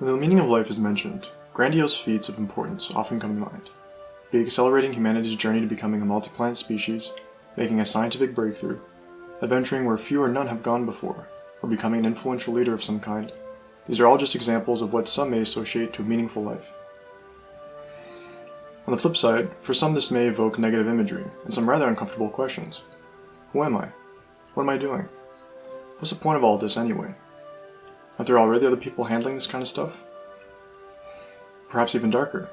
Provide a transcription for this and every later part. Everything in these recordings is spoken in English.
When the meaning of life is mentioned, grandiose feats of importance often come to mind, be it accelerating humanity's journey to becoming a multi-planet species, making a scientific breakthrough, adventuring where few or none have gone before, or becoming an influential leader of some kind. These are all just examples of what some may associate to a meaningful life. On the flip side, for some this may evoke negative imagery and some rather uncomfortable questions. Who am I? What am I doing? What's the point of all this anyway? Aren't there already other people handling this kind of stuff? Perhaps even darker.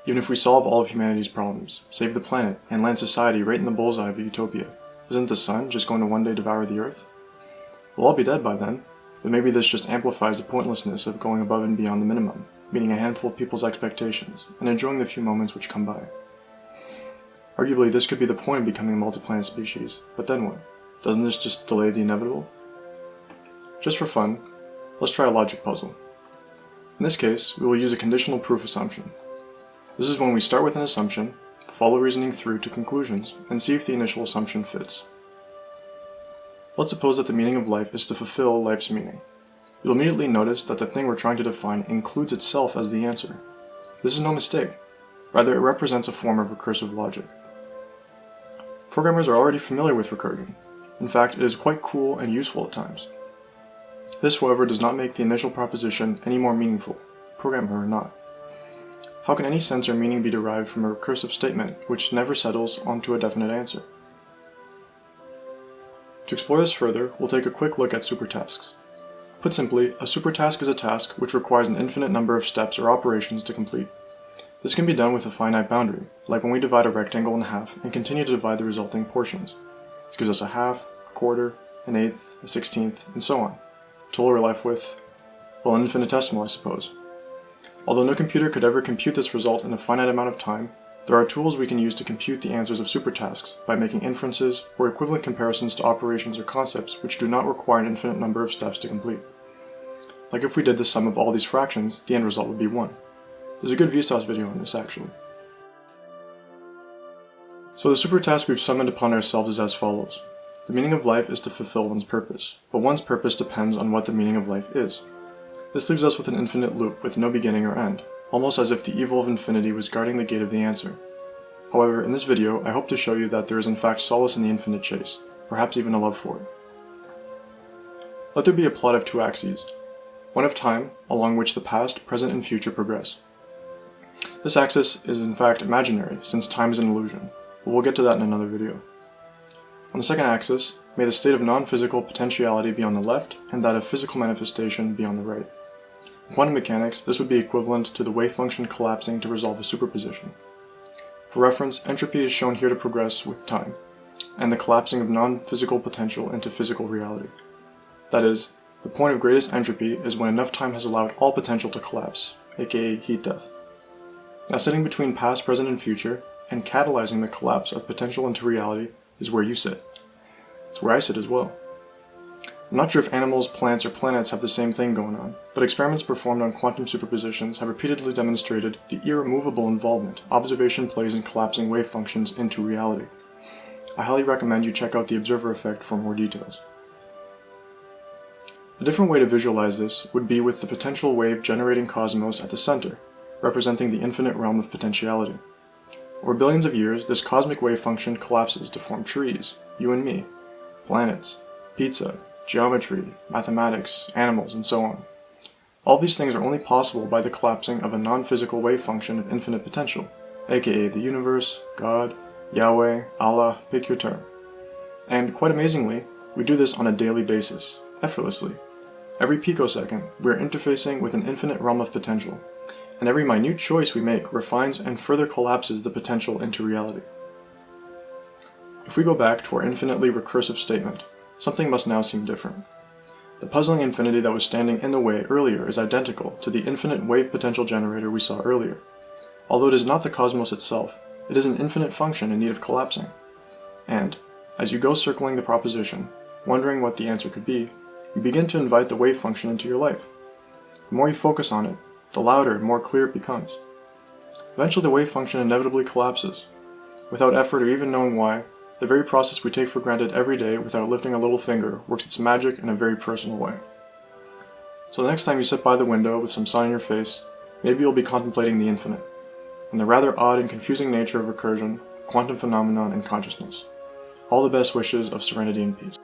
Even if we solve all of humanity's problems, save the planet, and land society right in the bullseye of a utopia, isn't the sun just going to one day devour the earth? We'll all be dead by then, but maybe this just amplifies the pointlessness of going above and beyond the minimum, meeting a handful of people's expectations, and enjoying the few moments which come by. Arguably, this could be the point of becoming a multi-planet species, but then what? Doesn't this just delay the inevitable? Just for fun, let's try a logic puzzle. In this case, we will use a conditional proof assumption. This is when we start with an assumption, follow reasoning through to conclusions, and see if the initial assumption fits. Let's suppose that the meaning of life is to fulfill life's meaning. You'll immediately notice that the thing we're trying to define includes itself as the answer. This is no mistake. Rather, it represents a form of recursive logic. Programmers are already familiar with recursion. In fact, it is quite cool and useful at times. This, however, does not make the initial proposition any more meaningful, programmer or not. How can any sense or meaning be derived from a recursive statement which never settles onto a definite answer? To explore this further, we'll take a quick look at supertasks. Put simply, a supertask is a task which requires an infinite number of steps or operations to complete. This can be done with a finite boundary, like when we divide a rectangle in half and continue to divide the resulting portions. This gives us a half, a quarter, an eighth, a 16th, and so on. Total we're left with, well, an infinitesimal, I suppose. Although no computer could ever compute this result in a finite amount of time, there are tools we can use to compute the answers of supertasks by making inferences or equivalent comparisons to operations or concepts which do not require an infinite number of steps to complete. Like if we did the sum of all these fractions, the end result would be 1. There's a good Vsauce video on this, actually. So the supertask we've summoned upon ourselves is as follows. The meaning of life is to fulfill one's purpose, but one's purpose depends on what the meaning of life is. This leaves us with an infinite loop with no beginning or end, almost as if the evil of infinity was guarding the gate of the answer. However, in this video, I hope to show you that there is in fact solace in the infinite chase, perhaps even a love for it. Let there be a plot of two axes, one of time, along which the past, present, and future progress. This axis is in fact imaginary, since time is an illusion, but we'll get to that in another video. On the second axis, may the state of non-physical potentiality be on the left, and that of physical manifestation be on the right. In quantum mechanics, this would be equivalent to the wave function collapsing to resolve a superposition. For reference, entropy is shown here to progress with time, and the collapsing of non-physical potential into physical reality. That is, the point of greatest entropy is when enough time has allowed all potential to collapse, aka heat death. Now sitting between past, present, and future, and catalyzing the collapse of potential into reality is where you sit. It's where I sit as well. I'm not sure if animals, plants, or planets have the same thing going on, but experiments performed on quantum superpositions have repeatedly demonstrated the irremovable involvement observation plays in collapsing wave functions into reality. I highly recommend you check out the observer effect for more details. A different way to visualize this would be with the potential wave generating cosmos at the center, representing the infinite realm of potentiality. Over billions of years, this cosmic wave function collapses to form trees, you and me, planets, pizza, geometry, mathematics, animals, and so on. All these things are only possible by the collapsing of a non-physical wave function of infinite potential, aka the universe, God, Yahweh, Allah, pick your term. And quite amazingly, we do this on a daily basis, effortlessly. Every picosecond, we are interfacing with an infinite realm of potential, and every minute choice we make refines and further collapses the potential into reality. If we go back to our infinitely recursive statement, something must now seem different. The puzzling infinity that was standing in the way earlier is identical to the infinite wave potential generator we saw earlier. Although it is not the cosmos itself, it is an infinite function in need of collapsing. And, as you go circling the proposition, wondering what the answer could be, you begin to invite the wave function into your life. The more you focus on it, the louder and more clear it becomes. Eventually the wave function inevitably collapses. Without effort or even knowing why, the very process we take for granted every day without lifting a little finger works its magic in a very personal way. So the next time you sit by the window with some sun in your face, maybe you'll be contemplating the infinite, and the rather odd and confusing nature of recursion, quantum phenomenon, and consciousness. All the best wishes of serenity and peace.